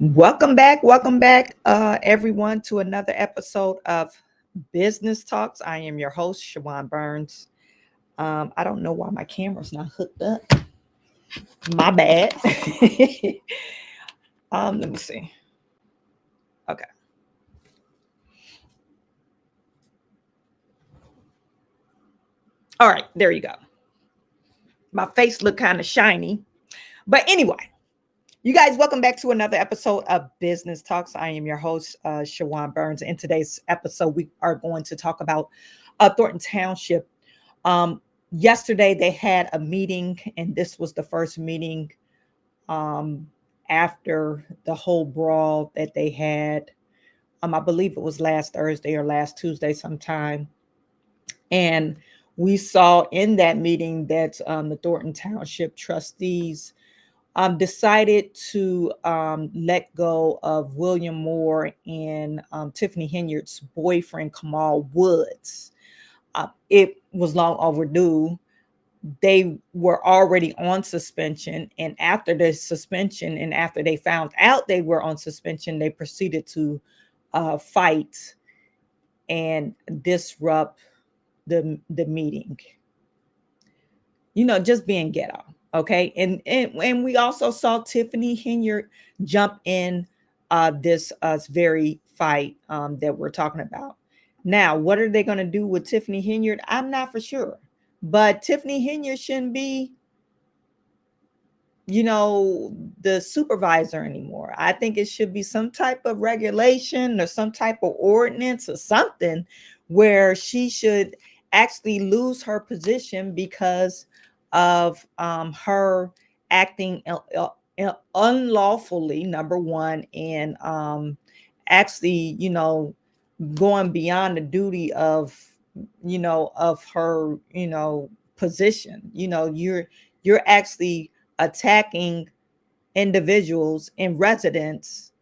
Welcome back, everyone, to another episode of Business Talks. I am your host, Chawanne Burns. I don't know why my camera's not hooked up. My bad. Let me see. Okay. All right, there you go. My face looked kind of shiny, but anyway. You guys, welcome back to another episode of Business Talks. I am your host, Chawanne Burns. In today's episode, we are going to talk about Thornton Township. Yesterday, they had a meeting, and this was the first meeting after the whole brawl that they had. I believe it was last Thursday or last Tuesday sometime. And we saw in that meeting that the Thornton Township Trustees decided to let go of William Moore and Tiffany Henyard'S boyfriend, Kamal Woods. It was long overdue. They were already on suspension, and after the suspension, and after they found out they were on suspension, they proceeded to fight and disrupt the meeting. You know, just being ghetto. Okay. And we also saw Tiffany Henyard jump in this very fight that we're talking about. Now, what are they going to do with Tiffany Henyard? I'm not for sure. But Tiffany Henyard shouldn't be, the supervisor anymore. I think it should be some type of regulation or some type of ordinance or something where she should actually lose her position because of her acting unlawfully, number one, and actually, going beyond the duty of, of her, position. You're actually attacking individuals and residents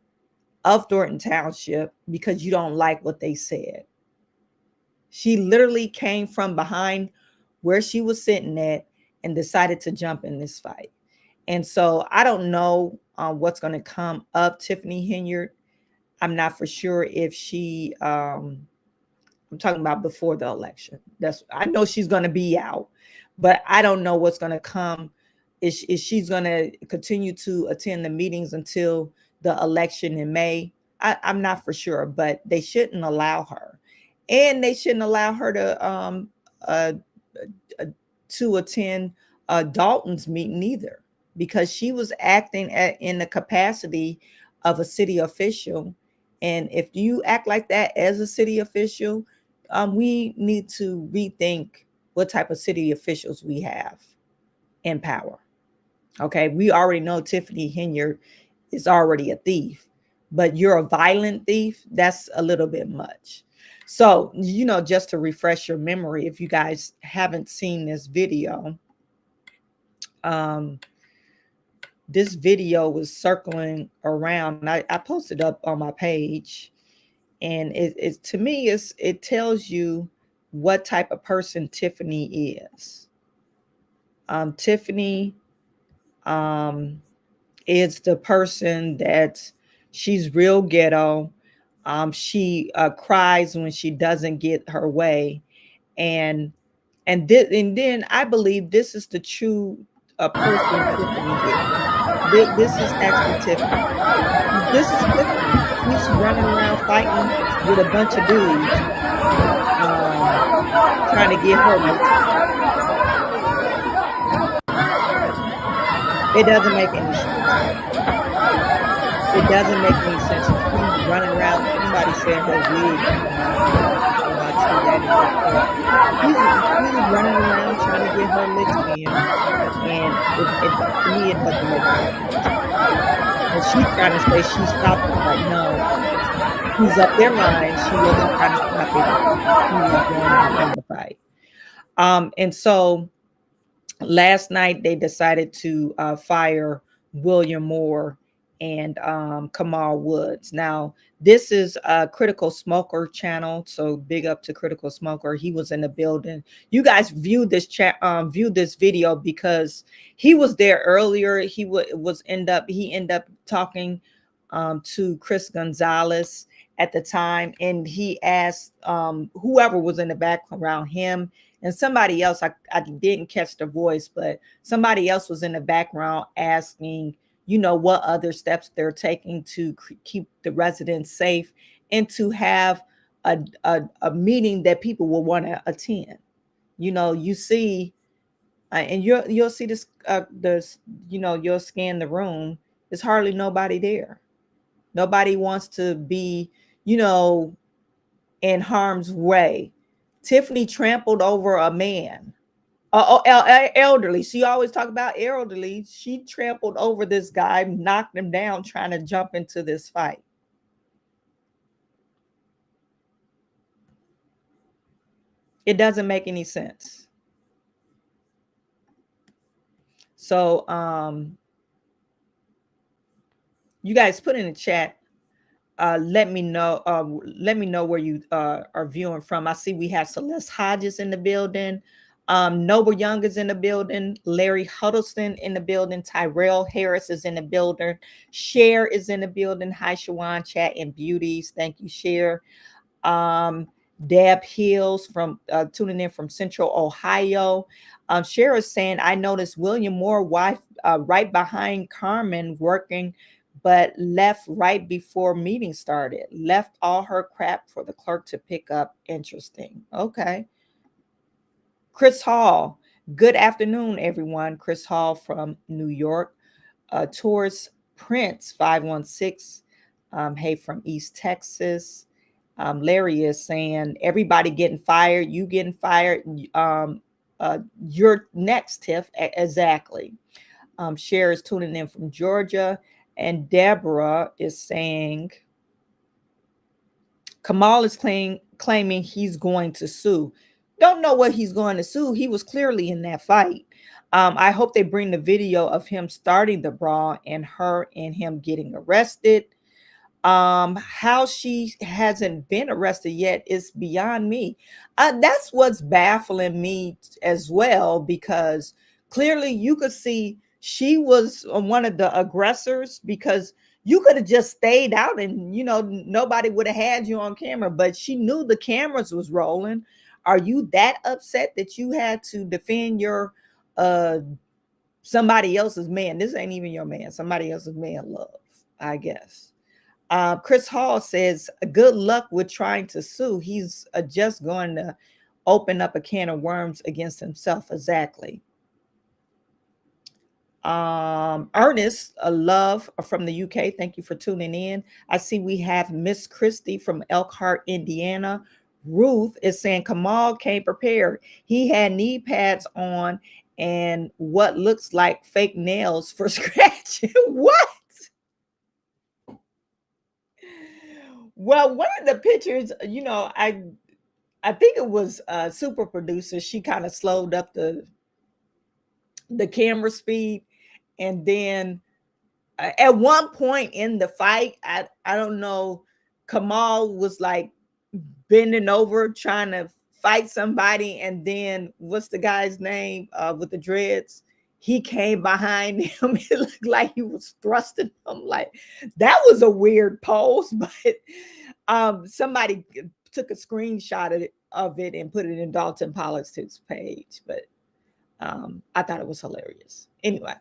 of Thornton Township because you don't like what they said. She literally came from behind where she was sitting at and decided to jump in this fight. And so I don't know what's going to come of Tiffany Henyard. I'm not for sure if she, I'm talking about before the election. I know she's going to be out, but I don't know what's going to come. Is she's going to continue to attend the meetings until the election in May? I'm not for sure, but they shouldn't allow her. And they shouldn't allow her to attend Dalton's meeting either, because she was acting in the capacity of a city official. And if you act like that as a city official, we need to rethink what type of city officials we have in power. Okay, we already know Tiffany Henyard is already a thief, but you're a violent thief. That's a little bit much. So, just to refresh your memory, if you guys haven't seen this video, this video was circling around. I posted up on my page, and it to me it tells you what type of person Tiffany is. Tiffany is the person that she's real ghetto. She cries when she doesn't get her way, and then I believe this is the true person Tiffany is. This is actually Tiffany. This is Tiffany. She's running around fighting with a bunch of dudes, trying to get her way. It doesn't make any sense. It doesn't make any sense. She's running around. Somebody said her wig. She's running around trying to get her licks in, and to me it doesn't make any sense. And she's trying to say she stopped it. Like, no, he's up their line. She wasn't trying to stop it. She was going to the fight. And so last night they decided to fire William Moore and Kamal Woods. Now, this is a Critical Smoker channel, so big up to Critical Smoker. He was in the building. You guys view this video because he was there earlier. He ended up talking to Chris Gonzalez at the time, and he asked whoever was in the background, him and somebody else. I didn't catch the voice, but somebody else was in the background asking, what other steps they're taking to keep the residents safe and to have a meeting that people will want to attend. You see, and you'll see this, you'll scan the room. There's hardly nobody there. Nobody wants to be, you know, in harm's way. Tiffany trampled over a man, elderly. She always talk about elderly. She trampled over this guy, knocked him down, trying to jump into this fight. It doesn't make any sense. So, you guys put in the chat. Let me know. Let me know where you are viewing from. I see we have Celeste Hodges in the building. Noble Young is in the building. Larry Huddleston in the building. Tyrell Harris is in the building. Cher is in the building. Hi, Chawanne, chat and beauties. Thank you, Cher. Deb Hills from tuning in from Central Ohio. Cher is saying, I noticed William Moore wife right behind Carmen working, but left right before meeting started. Left all her crap for the clerk to pick up. Interesting. Okay. Chris Hall. Good afternoon, everyone. Chris Hall from New York. Tours Prince 516. Hey, from East Texas. Larry is saying, everybody getting fired. You getting fired. You're next, Tiff. Exactly. Cher is tuning in from Georgia. And Deborah is saying, Kamal is claiming he's going to sue. Don't know what he's going to sue. He was clearly in that fight. I hope they bring the video of him starting the brawl and her and him getting arrested. How she hasn't been arrested yet is beyond me. That's what's baffling me as well, because clearly you could see she was one of the aggressors, because you could have just stayed out and nobody would have had you on camera, but she knew the cameras was rolling. Are you that upset that you had to defend your somebody else's man? This ain't even your man, somebody else's man, love, I guess. Chris Hall says, good luck with trying to sue. He's just going to open up a can of worms against himself. Exactly. Ernest, a love from the UK. Thank you for tuning in. I see we have Miss Christie from Elkhart, Indiana. Ruth is saying Kamal came prepared. He had knee pads on and what looks like fake nails for scratching. What? Well, one of the pictures, I think it was super producer. She kind of slowed up the camera speed, and then at one point in the fight, I don't know, Kamal was like bending over trying to fight somebody, and then what's the guy's name with the dreads? He came behind him. It looked like he was thrusting him. Like, that was a weird pose, but somebody took a screenshot of it and put it in Dalton Politics page. But I thought it was hilarious. Anyway,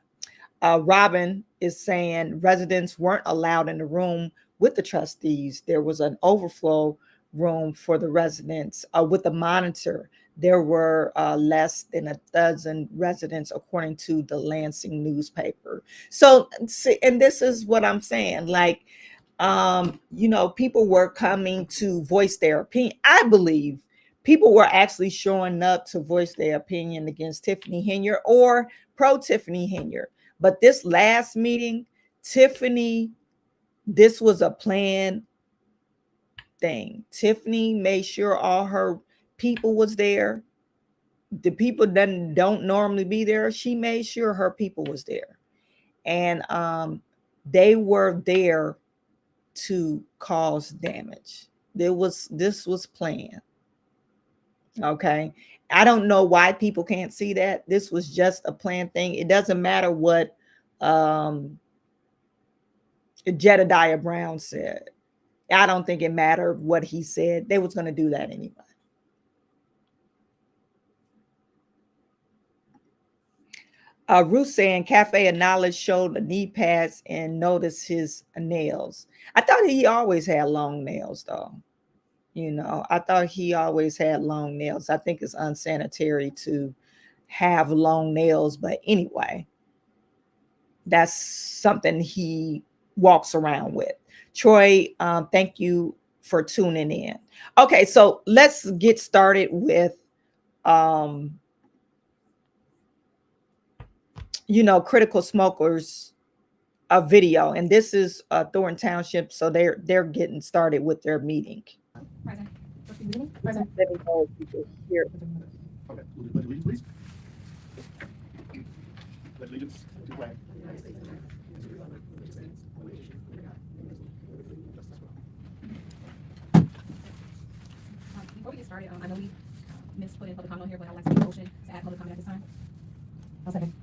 Robin is saying residents weren't allowed in the room with the trustees. There was an overflow room for the residents with a monitor. There were less than a dozen residents, according to the Lansing newspaper. So, and this is what I'm saying. Like, people were coming to voice their opinion. I believe people were actually showing up to voice their opinion against Tiffany Henyard or pro Tiffany Henyard. But this last meeting, Tiffany, this was a planned thing. Tiffany made sure all her people was there. The people that don't normally be there, she made sure her people was there. And they were there to cause damage. This was planned. Okay. I don't know why people can't see that. This was just a planned thing. It doesn't matter what Jedediah Brown said. I don't think it mattered what he said. They was going to do that anyway. Ruth saying Cafe of Knowledge showed the knee pads and noticed his nails. I thought he always had long nails, though. You know, I thought he always had long nails. I think it's unsanitary to have long nails, but anyway, that's something he walks around with. Troy, thank you for tuning in. Okay, so let's get started with critical smokers a video, and this is Thornton Township, so they're getting started with their meeting. Present. Present. Let me know if you can hear. Okay, we'll do pledge allegiance, please. Pledge allegiance to the flag. Before we get started, I know we missed putting public comment on here, but I'd like to make a motion to add public comment at this time. I'll second.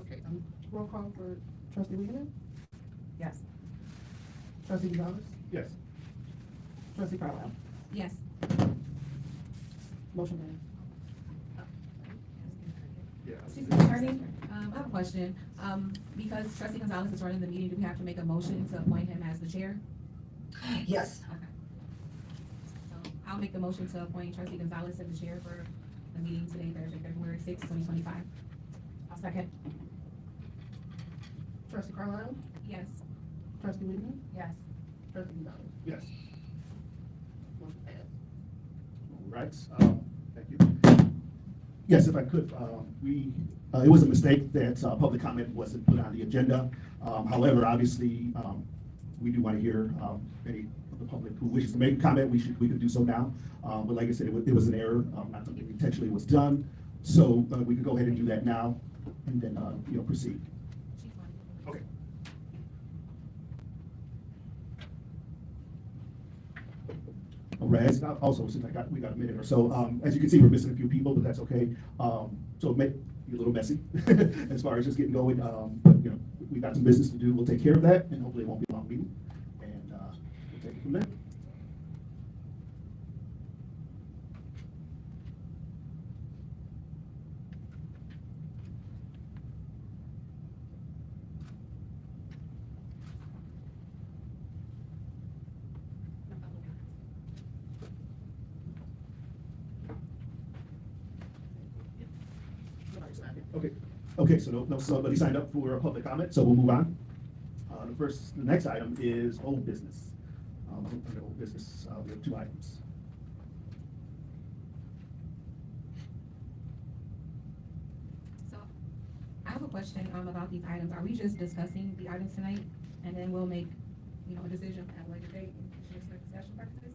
Okay, roll call for trustee Weidman, Yes. trustee Gonzalez, Yes. trustee Carlisle. Yes. Motion carries. Yeah. Excuse me, attorney, I have a question. Because trustee Gonzalez is running the meeting, do we have to make a motion to appoint him as the chair? Yes. Okay. So I'll make the motion to appoint trustee Gonzalez as the chair for the meeting today, Thursday, February 6th, 2025. I'll second. Trustee Carlisle, Yes. trustee Weidman, Yes. trustee Gonzalez. Yes. Motion passed. All right, thank you. Yes, if I could, it was a mistake that public comment wasn't put on the agenda. However, obviously, we do want to hear any of the public who wishes to make a comment. We could do so now. But like I said, it was an error, not something intentionally was done. So we could go ahead and do that now and then, proceed. Okay. All right, also, since we got a minute or so, as you can see, we're missing a few people, but that's okay. So it may be a little messy as far as just getting going. But, we've got some business to do. We'll take care of that, and hopefully it won't be a long meeting. And we'll take it from there. Okay, so nobody signed up for a public comment, so we'll move on. The next item is old business. Under old business, we have 2 items. So I have a question about these items. Are we just discussing the items tonight and then we'll make, a decision at a later date in commissioner discussion purposes?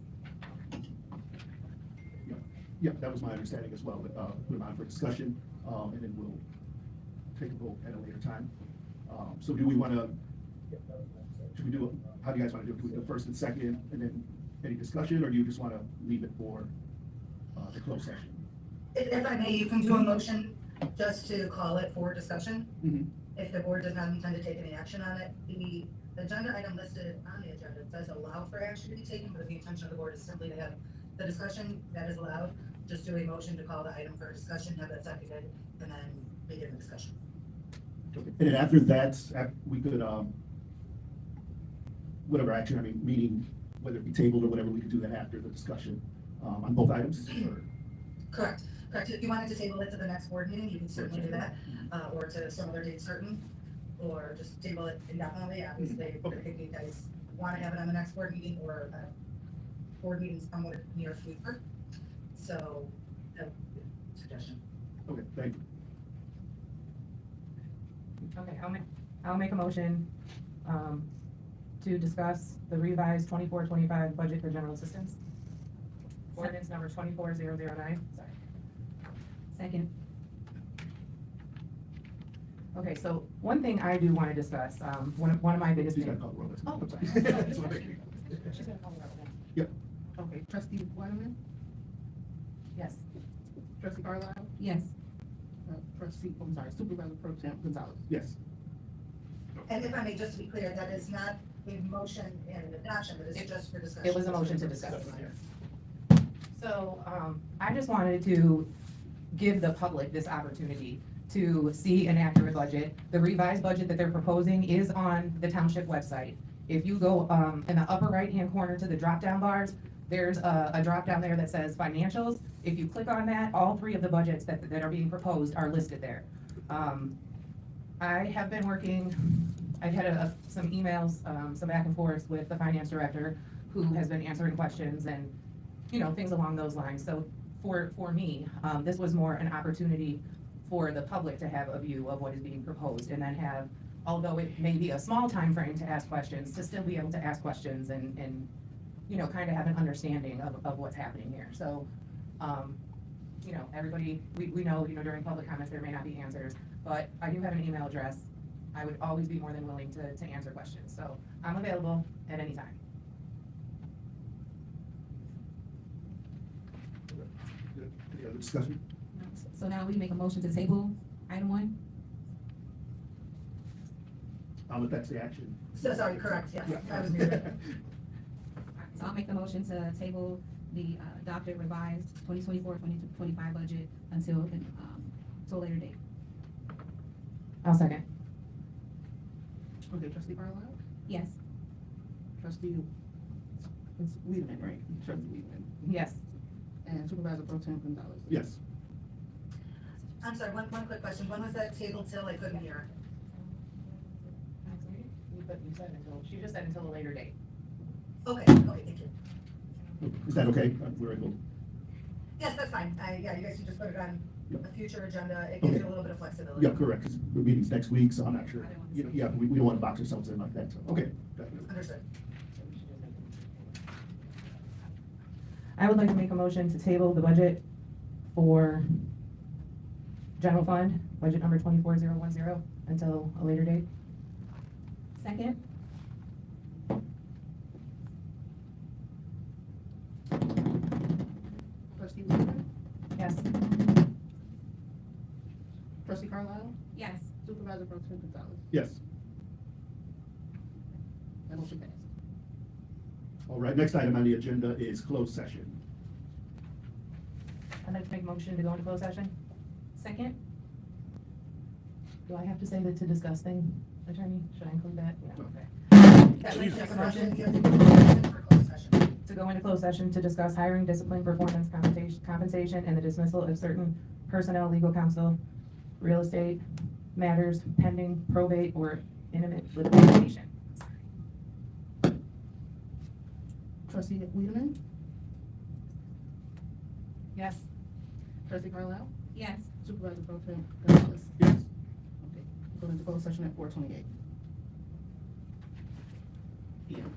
Yeah, that was my understanding as well, but put them on for discussion, and then we'll take a vote at a later time. So do we want to, how do you guys want to do it? Do we do first and second, and then any discussion, or do you just want to leave it for the closed session? If I may, you can do a motion just to call it for discussion. Mm-hmm. If the board does not intend to take any action on it, the agenda item listed on the agenda does allow for action to be taken, but if the intention of the board is simply to have the discussion, that is allowed. Just do a motion to call the item for discussion, have that seconded, and then begin the discussion. Okay. And then after that, we could, whatever action, meaning whether it be tabled or whatever, we could do that after the discussion on both items. Or? Correct. If you wanted to table it to the next board meeting, you can certainly do that, or to some other date certain, or just table it indefinitely. Obviously, if you guys want to have it on the next board meeting or board meetings somewhere near future. So, suggestion. Okay, thank you. Okay, I'll make a motion to discuss the revised 24-25 budget for general assistance. Ordinance number 24009. Sorry. Second. Okay, so one thing I do want to discuss, one of my biggest She's things. got to call the roll. Oh, I'm sorry. sorry. Just wanna make sure. She's gonna call it out then. Yep. Okay, trustee Weidman, Yes. trustee Carlisle, Yes. Supervisor Pro Tem Gonzalez. Yes. And if I may, just to be clear, that is not a motion and adoption, but it's just for discussion. It was a motion to discuss. Yes. So, I just wanted to give the public this opportunity to see an accurate budget. The revised budget that they're proposing is on the township website. If you go, in the upper right-hand corner to the drop-down bars, there's a drop-down there that says financials. If you click on that, all three of the budgets that are being proposed are listed there. I have been working, I've had some emails, some back and forth with the finance director, who has been answering questions and, things along those lines. So for me, this was more an opportunity for the public to have a view of what is being proposed, and then have, although it may be a small time frame to ask questions, to still be able to ask questions and kind of have an understanding of what's happening here. So, everybody, we know, during public comments, there may not be answers, but I do have an email address. I would always be more than willing to answer questions. So I'm available at any time. Good. Any other discussion? So now we make a motion to table item 1. If that's the action. So sorry, correct, yes. Yeah. I was muted. So I'll make the motion to table the adopted revised 2024-2025 budget until a later date. I'll second. Okay, trustee Carlisle? Yes. Trustee, it's Wiedemann, right? Trustee Wiedemann. Yes. And Supervisor Pro Tem Gonzalez. Yes. I'm sorry, one quick question. When was that table till? I couldn't hear. You said she just said until a later date. Okay, thank you. Is that okay? We're able. Yes, that's fine. Yeah, you guys can just put it on a future agenda. It gives you a little bit of flexibility. Yeah, correct. 'Cause the meeting's next week, so I'm not sure. Yeah, we don't want to box ourselves in like that. So, okay. Definitely. Understood. I would like to make a motion to table the budget for general fund, budget number 24010, until a later date. Second? Trustee Wiedemann? Yes. Trustee Carlisle? Yes. Supervisor Pro Tem Gonzalez. Yes. That motion passed. All right. Next item on the agenda is closed session. I'd like to make a motion to go into closed session. Second? Do I have to say that to discuss thing, attorney? Should I include that? Yeah, No. okay. That's Make like a motion discussion. You have to do a motion for closed session. to go into closed session to discuss hiring, discipline, performance, compensation, and the dismissal of certain personnel, legal counsel, real estate matters pending probate or imminent litigation. Trustee Wiedemann? Yes. Trustee Carlisle? Yes. Supervisor Pro Tem Gonzalez. Yes. Okay, go into closed session at 4:28. PM.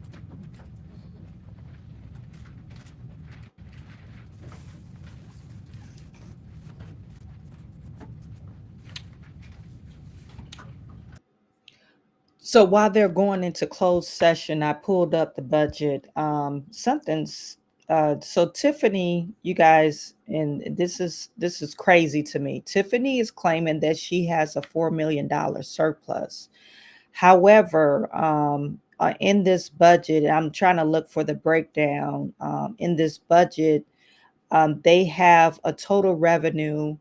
So while they're going into closed session, I pulled up the budget. So Tiffany, you guys, and this is crazy to me. Tiffany is claiming that she has a $4 million surplus. However, in this budget, I'm trying to look for the breakdown. In this budget, they have a total revenue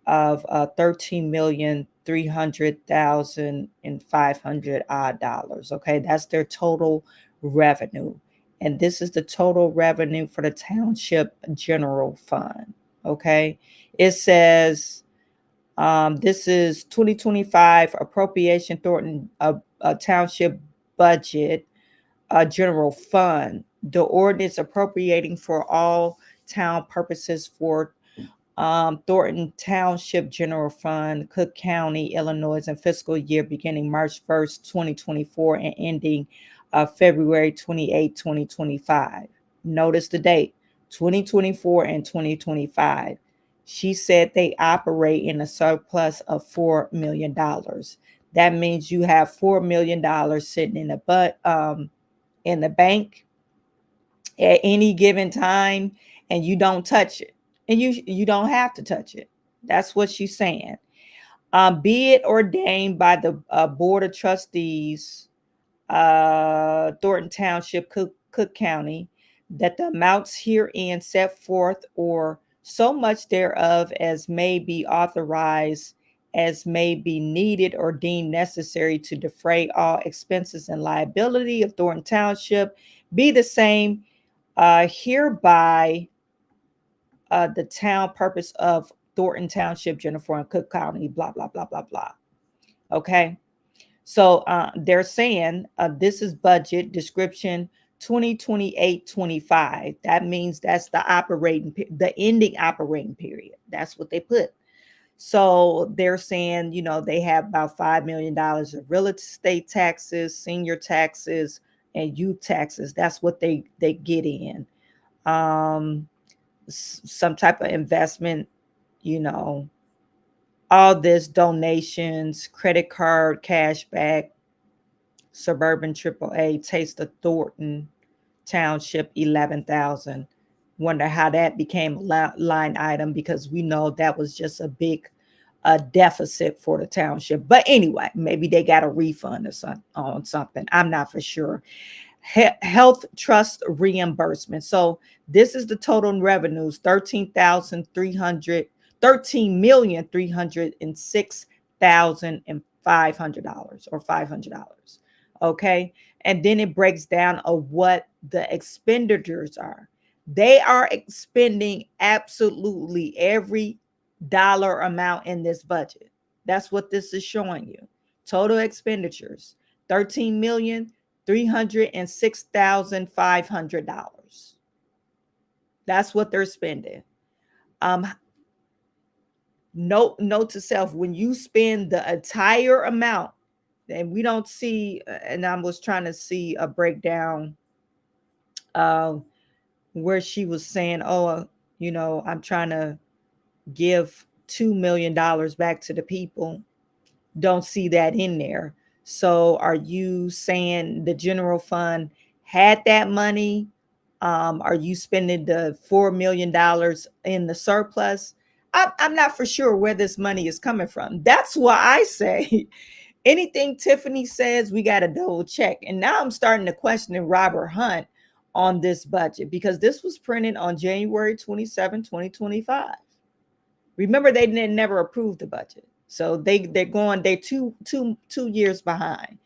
of $13,300,500 odd dollars. Okay, that's their total revenue, and this is the total revenue for the township general fund. Okay, it says this is 2025 appropriation Thornton Township budget general fund. The ordinance appropriating for all town purposes for Thornton Township General Fund, Cook County, Illinois, and fiscal year beginning March 1st, 2024 and ending February 28, 2025. Notice the date, 2024 and 2025. She said they operate in a surplus of $4 million. That means you have $4 million sitting in the bank at any given time, and you don't touch it. And you don't have to touch it. That's what she's saying. Be it ordained by the Board of Trustees, Thornton Township, Cook County, that the amounts herein set forth or so much thereof as may be authorized, as may be needed or deemed necessary to defray all expenses and liability of Thornton Township, be the same hereby the town purpose of Thornton Township, Jennifer and Cook County, blah, blah, blah, blah, blah. Okay. So they're saying this is budget description 2028-25. That means that's the ending operating period. That's what they put. So they're saying, you know, they have about $5 million of real estate taxes, senior taxes, and youth taxes. That's what they get in. Some type of investment, you know, all this donations, credit card, cash back, Suburban AAA, Taste of Thornton Township, 11,000. Wonder how that became a line item, because we know that was just a big deficit for the township. But anyway, maybe they got a refund or on something. I'm not for sure. Health trust reimbursement. So this is the total revenues: $13,306,500 or $500. Okay, and then it breaks down of what the expenditures are. They are expending absolutely every dollar amount in this budget. That's what this is showing you. Total expenditures: $13,306,500. That's what they're spending. Note to self: when you spend the entire amount, and we don't see, and I was trying to see a breakdown where she was saying, oh, you know, I'm trying to give $2 million back to the people. Don't see that in there. So are you saying the general fund had that money? Are you spending the $4 million in the surplus? I'm not for sure where this money is coming from. That's why I say anything Tiffany says, we got to double check. And now I'm starting to question Robert Hunt on this budget, because this was printed on January 27, 2025. Remember, they never approved the budget. So they're two years behind.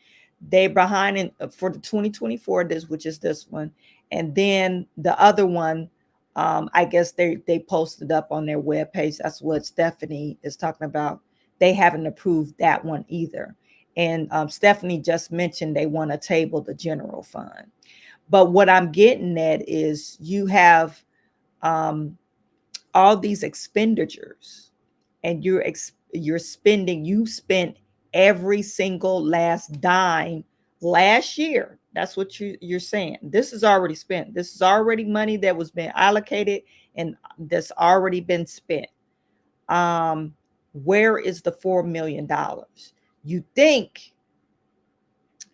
They're behind for the 2024, which is this one. And then the other one, I guess they posted up on their webpage. That's what Stephanie is talking about. They haven't approved that one either. And Stephanie just mentioned they want to table the general fund. But what I'm getting at is you have all these expenditures, and you spent every single last dime last year. That's what you're saying. This is already spent. This is already money that was been allocated and that's already been spent. Where is the $4 million? You think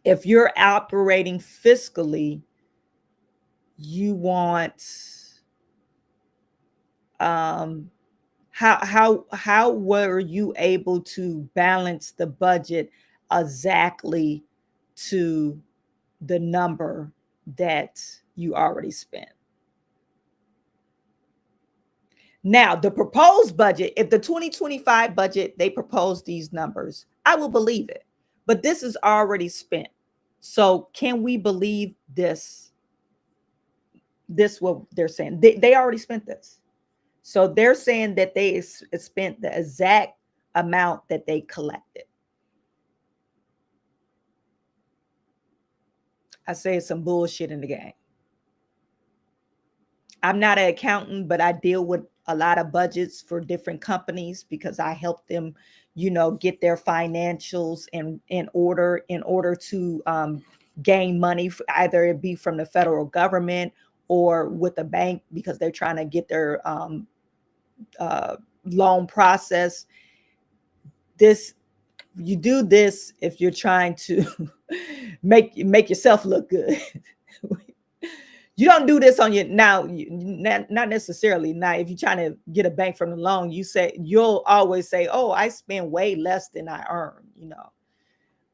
if you're operating fiscally, you want how were you able to balance the budget exactly to the number that you already spent? Now, the proposed budget, if the 2025 budget, they proposed these numbers, I will believe it. But this is already spent. So can we believe this? This what they're saying. They already spent this. So they're saying that they spent the exact amount that they collected. I say it's some bullshit in the game. I'm not an accountant, but I deal with a lot of budgets for different companies because I help them, you know, get their financials in order to gain money, either it be from the federal government or with a bank, because they're trying to get their loan process. You do this if you're trying to make yourself look good. You don't do this on your now, not necessarily. Now, if you're trying to get a bank from the loan, you'll always say, "Oh, I spend way less than I earn,"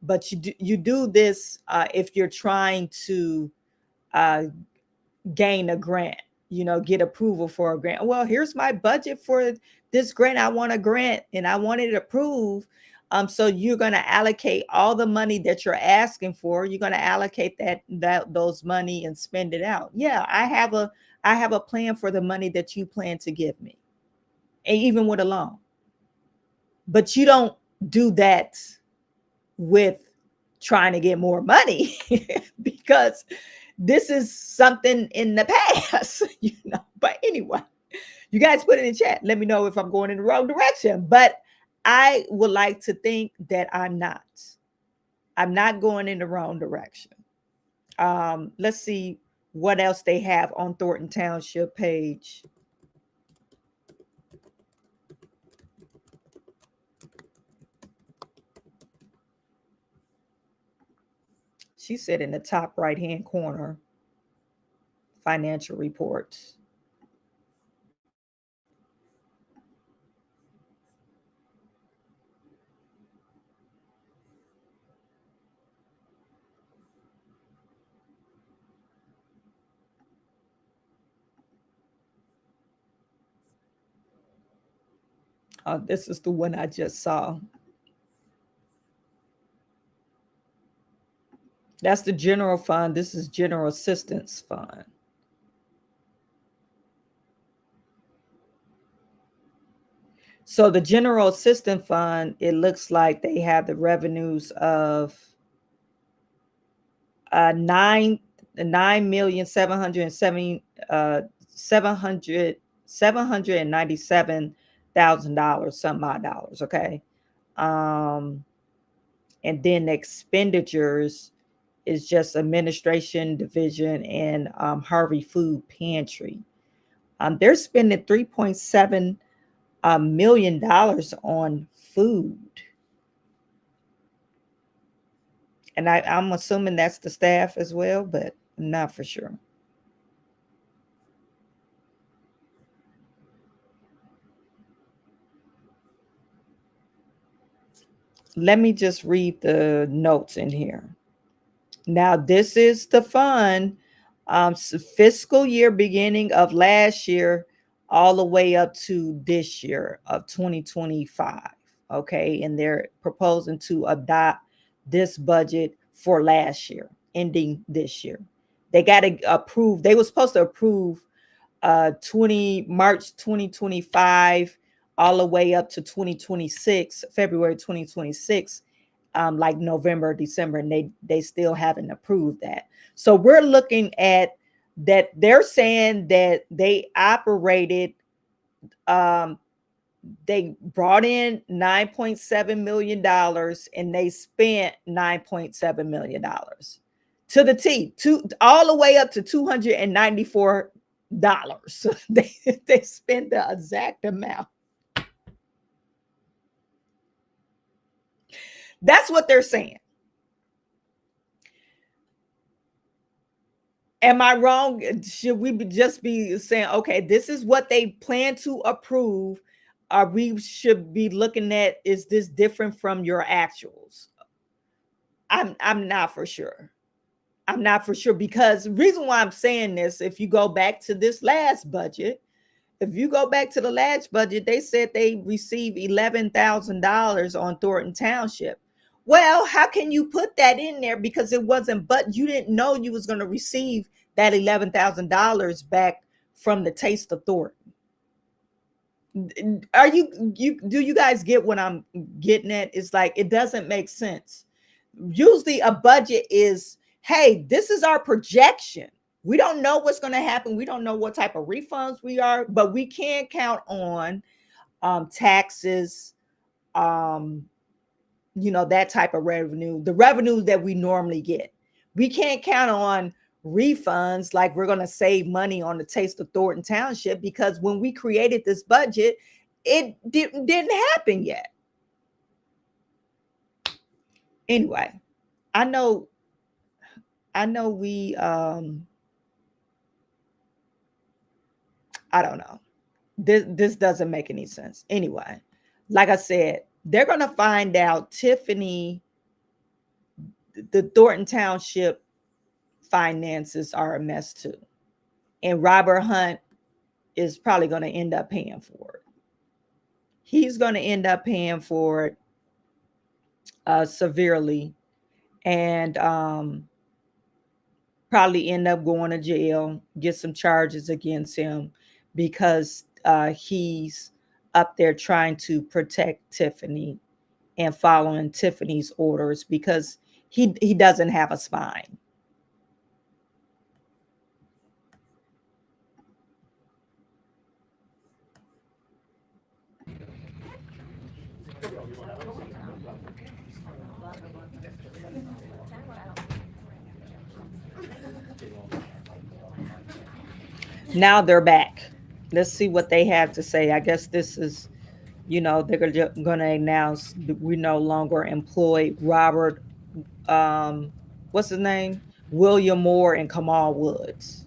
But you do this if you're trying to uh, gain a grant, get approval for a grant. Well, here's my budget for this grant. I want a grant and I want it approved. So you're going to allocate all the money that you're asking for. You're going to allocate those money and spend it out. Yeah, I have a plan for the money that you plan to give me, and even with a loan. But you don't do that with trying to get more money because this is something in the past, But anyway, you guys put it in chat. Let me know if I'm going in the wrong direction. But I would like to think that I'm not. I'm not going in the wrong direction. Let's see what else they have on Thornton Township page. She said in the top right-hand corner, financial reports. This is the one I just saw. That's the general fund. This is general assistance fund. So the general assistance fund, it looks like they have the revenues of $9,797,000, some odd dollars. Okay. And then expenditures is just administration division and Harvey Food Pantry. They're spending $3.7 million on food. And I'm assuming that's the staff as well, but I'm not for sure. Let me just read the notes in here. Now, this is the fund, fiscal year beginning of last year, all the way up to this year of 2025. Okay. And they're proposing to adopt this budget for last year, ending this year. They got to approve. They were supposed to approve March 2025 all the way up to 2026, February 2026, like November, December, and they still haven't approved that. So we're looking at that. They're saying that they operated, they brought in $9.7 million and they spent $9.7 million to the T, all the way up to $294. So they spent the exact amount. That's what they're saying. Am I wrong? Should we just be saying, okay, this is what they plan to approve? Or we should be looking at, is this different from your actuals? I'm not for sure. I'm not for sure, because the reason why I'm saying this, if you go back to this last budget, they said they received $11,000 on Thornton Township. Well, how can you put that in there? Because it wasn't, but you didn't know you was going to receive that $11,000 back from the Taste of Thornton. Are do you guys get what I'm getting at? It's like, it doesn't make sense. Usually a budget is, hey, this is our projection. We don't know what's going to happen. We don't know what type of refunds we are, but we can count on taxes, that type of revenue, the revenue that we normally get. We can't count on refunds like we're going to save money on the Taste of Thornton Township, because when we created this budget, it didn't happen yet. Anyway, I know we I don't know. This doesn't make any sense. Anyway, like I said, they're gonna find out Tiffany, the Thornton Township finances are a mess too. And Robert Hunt is probably gonna end up paying for it. He's gonna end up paying for it severely, and probably end up going to jail, get some charges against him because he's up there trying to protect Tiffany and following Tiffany's orders because he doesn't have a spine. Now they're back. Let's see what they have to say. I guess this is, they're going to announce that we no longer employ Robert, what's his name? William Moore and Kamal Woods.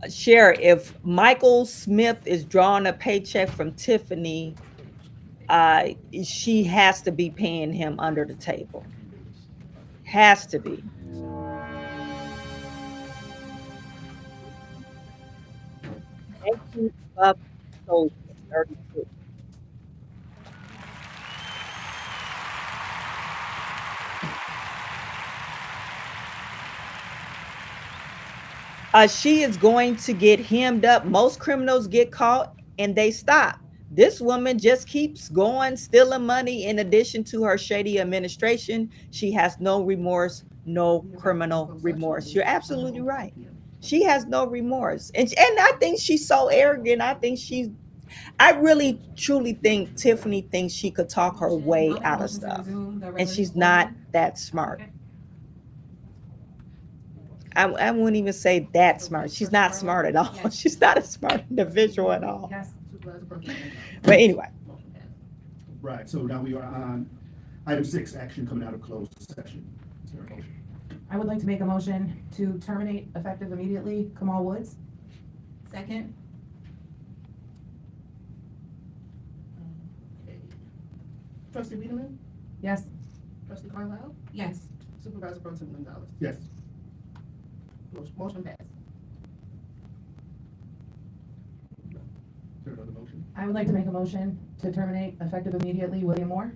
Share, if Michael Smith is drawing a paycheck from Tiffany, she has to be paying him under the table. Has to be. Thank you, Buck Soldier, 32. She is going to get hemmed up. Most criminals get caught and they stop. This woman just keeps going, stealing money in addition to her shady administration. She has no remorse, no criminal remorse. You're absolutely right. She has no remorse. And I think she's so arrogant. I really truly think Tiffany thinks she could talk her way out of stuff. And she's not that smart. I wouldn't even say that smart. She's not smart at all. She's not a smart individual at all. But anyway. Right, so now we are on item 6, action coming out of closed session. Is there a motion? I would like to make a motion to terminate effective immediately Kamal Woods. Second. Okay. Trustee Wiedemann, Yes. trustee Carlisle, Yes. supervisor pro tem Gonzalez. Yes. Motion passed. Is there another motion? I would like to make a motion to terminate effective immediately William Moore.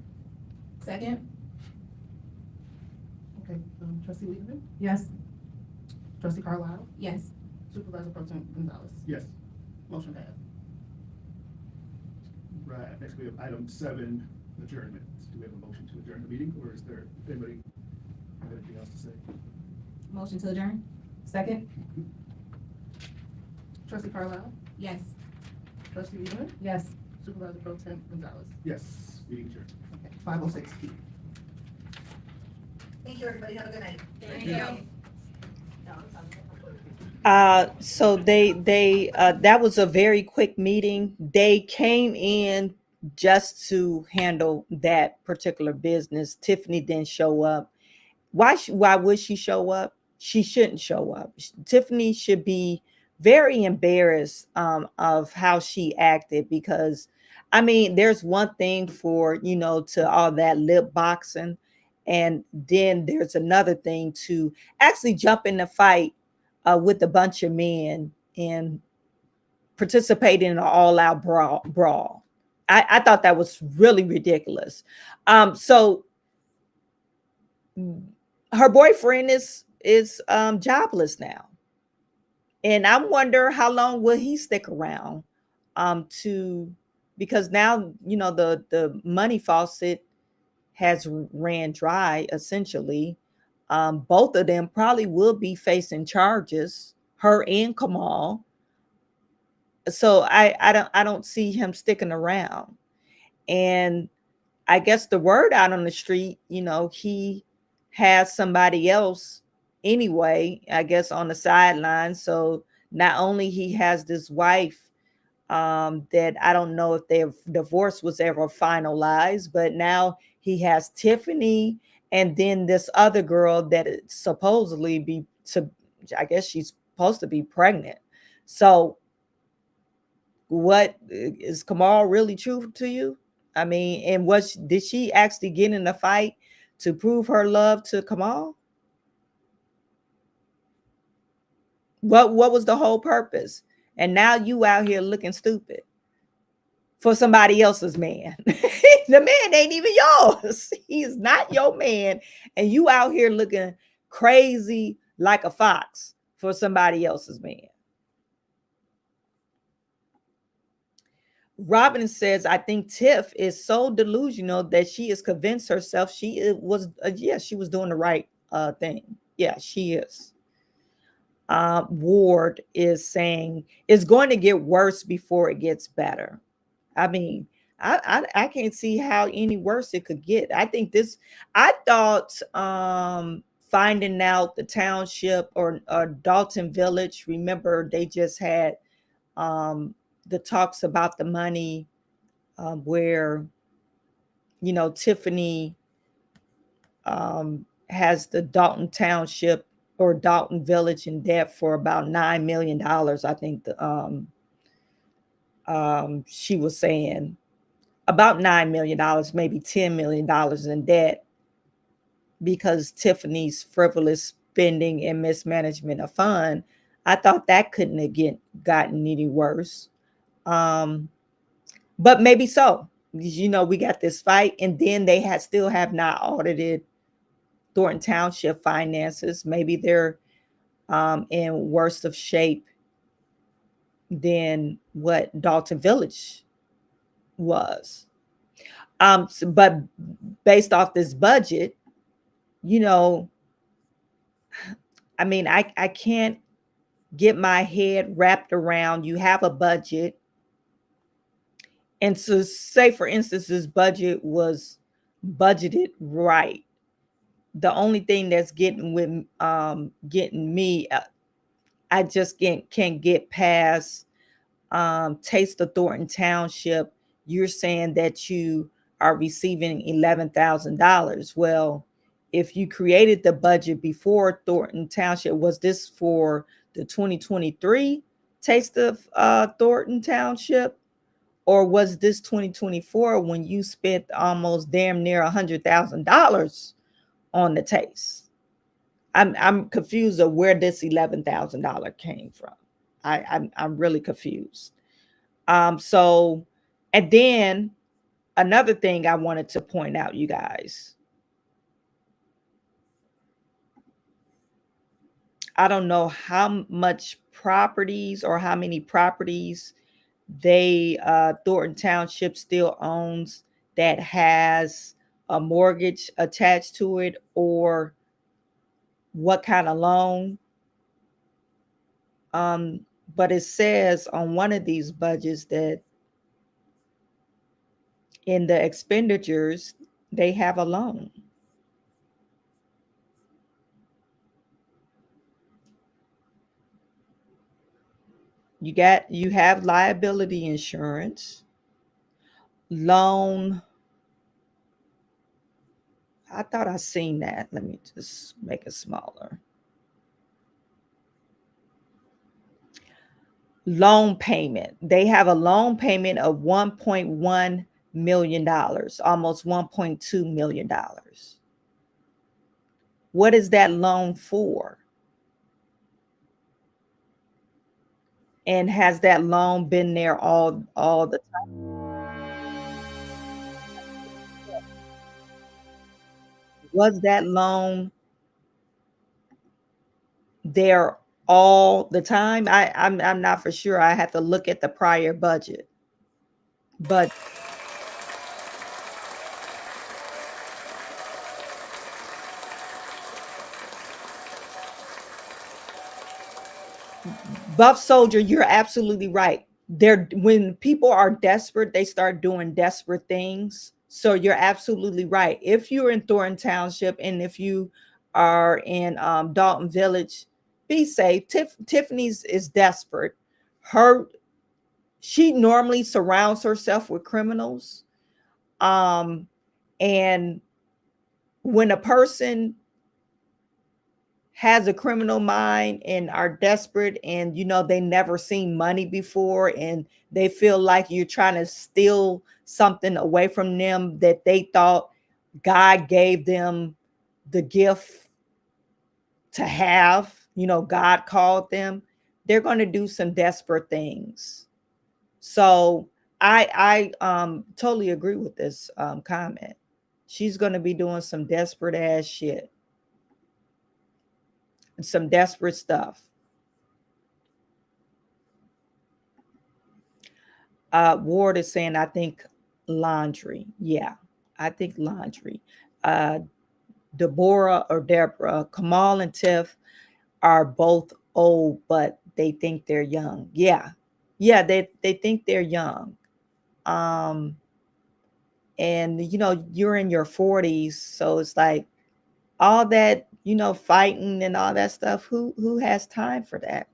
Second. Okay, trustee Wiedemann, Yes. trustee Carlisle, Yes. supervisor pro tem Gonzalez. Yes. Motion passed. Right, next we have item 7, adjournment. Do we have a motion to adjourn the meeting, or is there anybody have anything else to say? Motion to adjourn? Second. Trustee Carlisle, Yes. trustee Wiedemann, Yes. supervisor pro tem Gonzalez. Yes, meeting adjourned. Okay, 5:06 p.m. Thank you, everybody. Have a good night. Thank you. So they that was a very quick meeting. They came in just to handle that particular business. Tiffany didn't show up. Why would she show up? She shouldn't show up. Tiffany should be very embarrassed of how she acted, because I mean, there's one thing for, to all that lip boxing, and then there's another thing to actually jump in the fight with a bunch of men and participate in an all-out brawl. I thought that was really ridiculous. So her boyfriend is jobless now, and I wonder how long will he stick around because now the money faucet has ran dry essentially. Both of them probably will be facing charges, her and Kamal. So I don't see him sticking around. And I guess the word out on the street, he has somebody else anyway, I guess on the sidelines. So not only he has this wife that I don't know if their divorce was ever finalized, but now he has Tiffany and then this other girl that is supposedly be to, I guess she's supposed to be pregnant. So what is Kamal really true to you? I mean, and did she actually get in a fight to prove her love to Kamal? What was the whole purpose? And now you out here looking stupid for somebody else's man. The man ain't even yours. He is not your man. And you out here looking crazy like a fox for somebody else's man. Robin says, I think Tiff is so delusional that she is convinced herself she was, she was doing the right thing. Yeah, she is. Ward is saying it's going to get worse before it gets better. I mean, I can't see how any worse it could get. I thought finding out the township or Dalton Village, remember they just had the talks about the money where, you know, Tiffany has the Dalton Township or Dalton Village in debt for about $9 million. I think she was saying about $9 million, maybe $10 million in debt because Tiffany's frivolous spending and mismanagement of fund. I thought that couldn't have gotten any worse. But maybe so. You know, we got this fight, and then they still have not audited Thornton Township finances. Maybe they're in worse of shape than what Dalton Village was. But based off this budget, you know, I mean, I can't get my head wrapped around. You have a budget. And so say, for instance, this budget was budgeted right. The only thing that's getting me, I just can't get past Taste of Thornton Township. You're saying that you are receiving $11,000. Well, if you created the budget before Thornton Township, was this for the 2023 Taste of Thornton Township? Or was this 2024 when you spent almost damn near $100,000 on the taste? I'm confused of where this $11,000 came from. I'm really confused. So, and then another thing I wanted to point out, you guys. I don't know how much properties or how many properties Thornton Township still owns that has a mortgage attached to it, or what kind of loan. But it says on one of these budgets that in the expenditures, they have a loan. You have liability insurance, loan. I thought I seen that. Let me just make it smaller. Loan payment. They have a loan payment of $1.1 million, almost $1.2 million. What is that loan for? And has that loan been there all the time? Was that loan there all the time? I'm not for sure. I have to look at the prior budget. But Buff Soldier, you're absolutely right. When people are desperate, they start doing desperate things. So you're absolutely right. If you're in Thornton Township and if you are in Dalton Village, be safe. Tiffany's is desperate. Her She normally surrounds herself with criminals. Um, and when a person has a criminal mind and are desperate, and they never seen money before, and they feel like you're trying to steal something away from them that they thought God gave them the gift to have, God called them, they're going to do some desperate things. So I totally agree with this comment. She's going to be doing some desperate ass shit, some desperate stuff. Ward is saying, I think laundry. Yeah, I think laundry. Uh, Deborah or Deborah, Kamal and Tiff are both old, but they think they're young. Yeah, yeah, they think they're young. Um, and you're in your 40s, so it's like all that fighting and all that stuff. Who has time for that?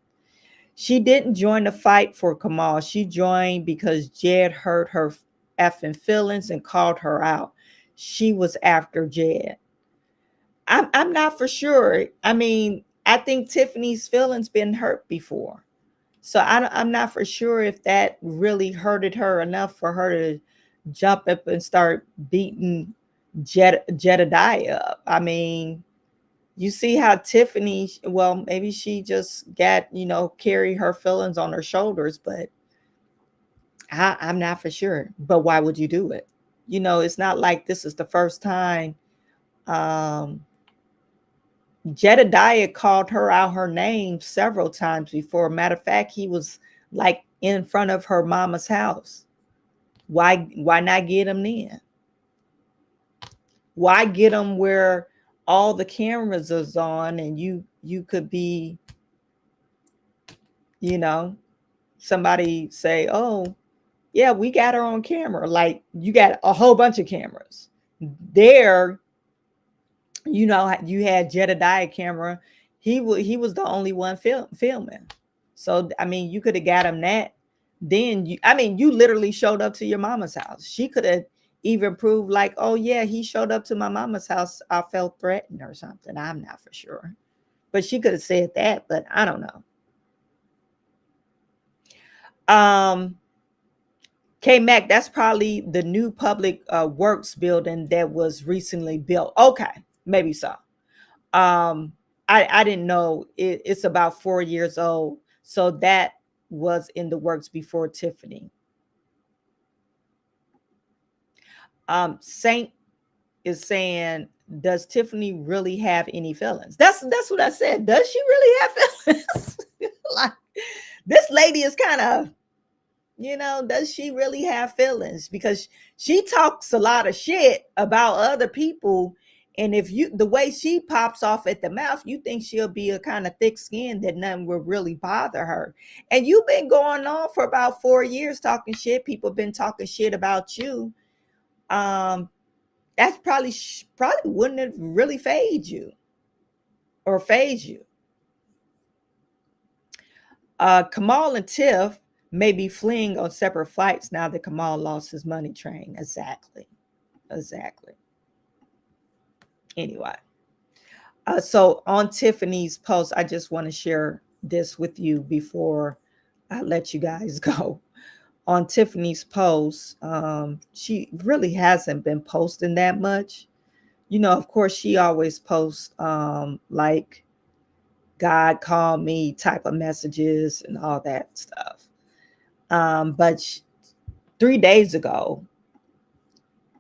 She didn't join the fight for Kamal. She joined because Jed hurt her effing feelings and called her out. She was after Jed. I'm not for sure. I mean, I think Tiffany's feelings been hurt before, so I'm not for sure if that really hurted her enough for her to jump up and start beating Jedediah up. I mean, you see how Tiffany, well, maybe she just got, carry her feelings on her shoulders, but I'm not for sure. But why would you do it? It's not like this is the first time. Um, Jedediah called her out her name several times before. Matter of fact, he was like in front of her mama's house. Why not get him then? Why get him where all the cameras is on and you could be, you know, somebody say, "Oh, yeah, we got her on camera." Like you got a whole bunch of cameras. There, you had Jedediah camera. He was the only one filming. So I mean, you could have got him that. Then you literally showed up to your mama's house. She could have even proved like, "Oh yeah, he showed up to my mama's house. I felt threatened or something." I'm not for sure. But she could have said that, but I don't know. Um K Mac, that's probably the new public works building that was recently built. Okay, maybe so. I didn't know it's about 4 years old, so that was in the works before Tiffany. Saint is saying, does Tiffany really have any feelings? That's what I said. Does she really have feelings? Like, this lady is kind of, does she really have feelings? Because she talks a lot of shit about other people. And if the way she pops off at the mouth, you think she'll be a kind of thick skin that nothing will really bother her. And you've been going on for about 4 years talking shit. People been talking shit about you. Um, that's probably wouldn't have really phased you or phase you. Kamal and Tiff may be fleeing on separate flights now that Kamal lost his money train. Exactly. Anyway, so on Tiffany's post, I just want to share this with you before I let you guys go. On Tiffany's post, she really hasn't been posting that much. Of course, she always posts like God called me type of messages and all that stuff. But 3 days ago,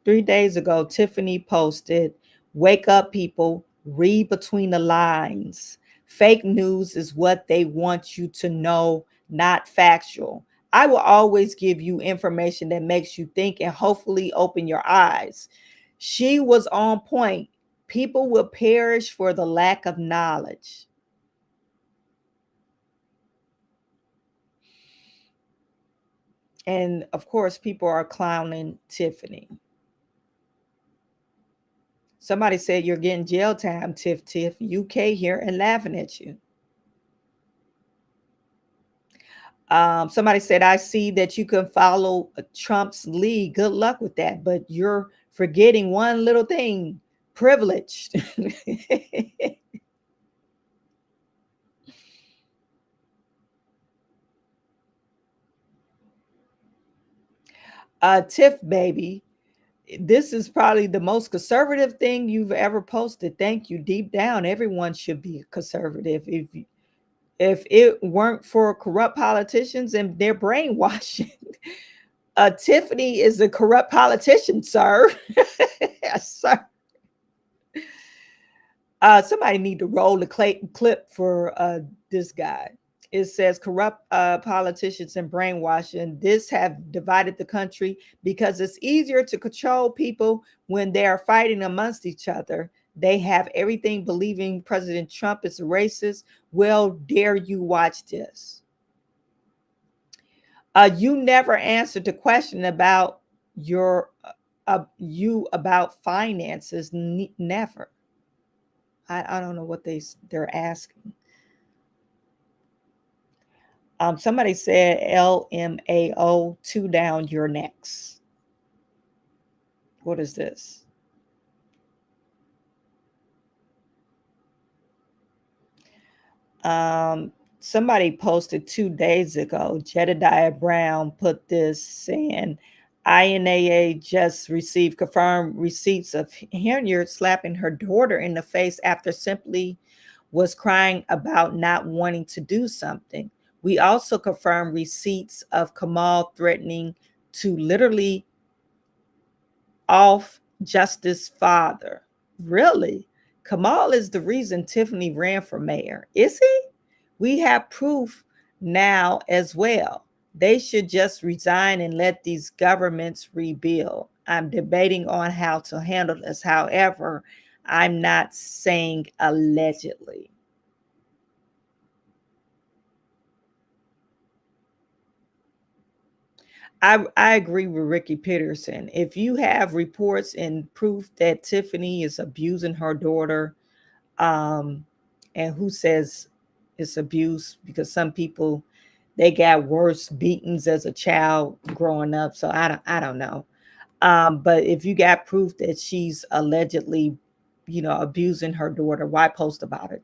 3 days ago, Tiffany posted, "Wake up, people, read between the lines. Fake news is what they want you to know, not factual. I will always give you information that makes you think and hopefully open your eyes." She was on point. People will perish for the lack of knowledge. And of course, people are clowning Tiffany. Somebody said you're getting jail time, Tiff Tiff. UK here and laughing at you. Somebody said, I see that you can follow Trump's lead. Good luck with that. But you're forgetting one little thing, privileged. Tiff, baby, this is probably the most conservative thing you've ever posted. Thank you. Deep down, everyone should be conservative. If it weren't for corrupt politicians and their brainwashing, Tiffany is a corrupt politician, sir. Yes, sir. Somebody need to roll the clip for this guy. It says corrupt politicians and brainwashing. This have divided the country because it's easier to control people when they are fighting amongst each other. They have everything believing President Trump is a racist. Well, dare you watch this. You never answered the question about you about finances. Never. I don't know what they're asking. Somebody said LMAO, two down, you're next. What is this? Somebody posted 2 days ago, Jedediah Brown put this saying, INAA just received confirmed receipts of Henyard slapping her daughter in the face after simply was crying about not wanting to do something. We also confirmed receipts of Kamal threatening to literally off Justice's father. Really? Kamal is the reason Tiffany ran for mayor. Is he? We have proof now as well. They should just resign and let these governments rebuild. I'm debating on how to handle this. However, I'm not saying allegedly. I agree with Ricky Peterson. If you have reports and proof that Tiffany is abusing her daughter, and who says it's abuse, because some people, they got worse beatings as a child growing up. So I don't know. But if you got proof that she's allegedly, abusing her daughter, why post about it?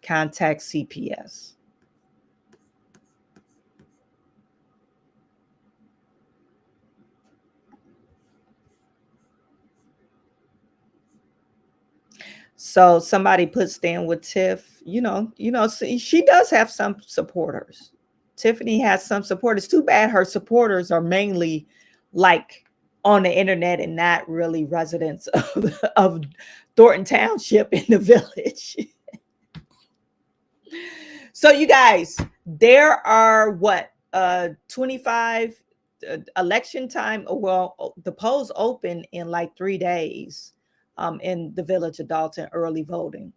Contact CPS. So somebody put stand with Tiff. She does have some supporters. Tiffany has some supporters. Too bad her supporters are mainly like on the internet and not really residents of Thornton Township in the village. So you guys, there are 25 election time. Well, the polls open in like 3 days in the village of Dalton, early voting.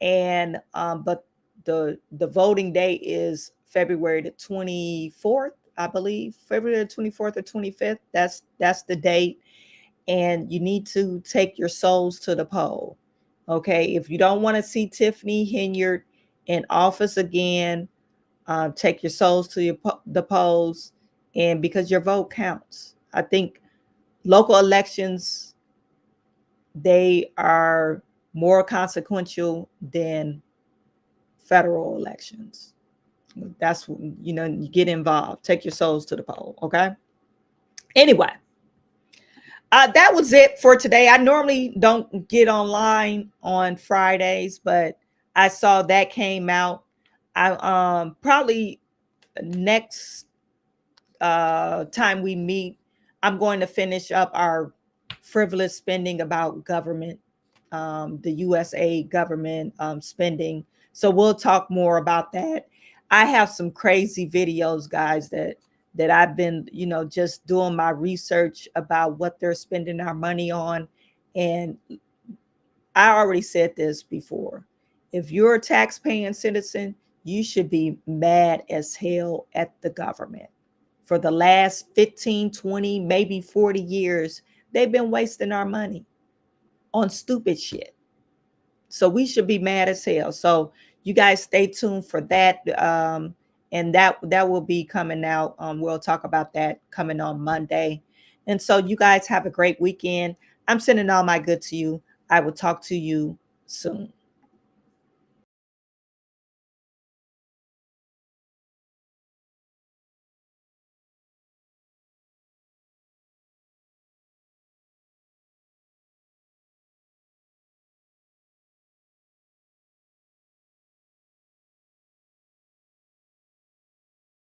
And but the voting day is February the 24th, I believe, February the 24th or 25th. That's the date. And you need to take your souls to the poll. Okay. If you don't want to see Tiffany Henyard in office again, take your souls to the polls, and because your vote counts. I think local elections, they are more consequential than federal elections. That's, you get involved. Take your souls to the poll. Okay. Anyway, that was it for today. I normally don't get online on Fridays, but I saw that came out. I probably next time we meet, I'm going to finish up our frivolous spending about government, the USA government spending. So we'll talk more about that. I have some crazy videos, guys, that I've been, just doing my research about what they're spending our money on. And I already said this before. If you're a tax-paying citizen, you should be mad as hell at the government. For the last 15, 20, maybe 40 years, they've been wasting our money. on stupid shit. So we should be mad as hell. So you guys stay tuned for that. And that will be coming out. We'll talk about that coming on Monday. And so you guys have a great weekend. I'm sending all my good to you. I will talk to you soon.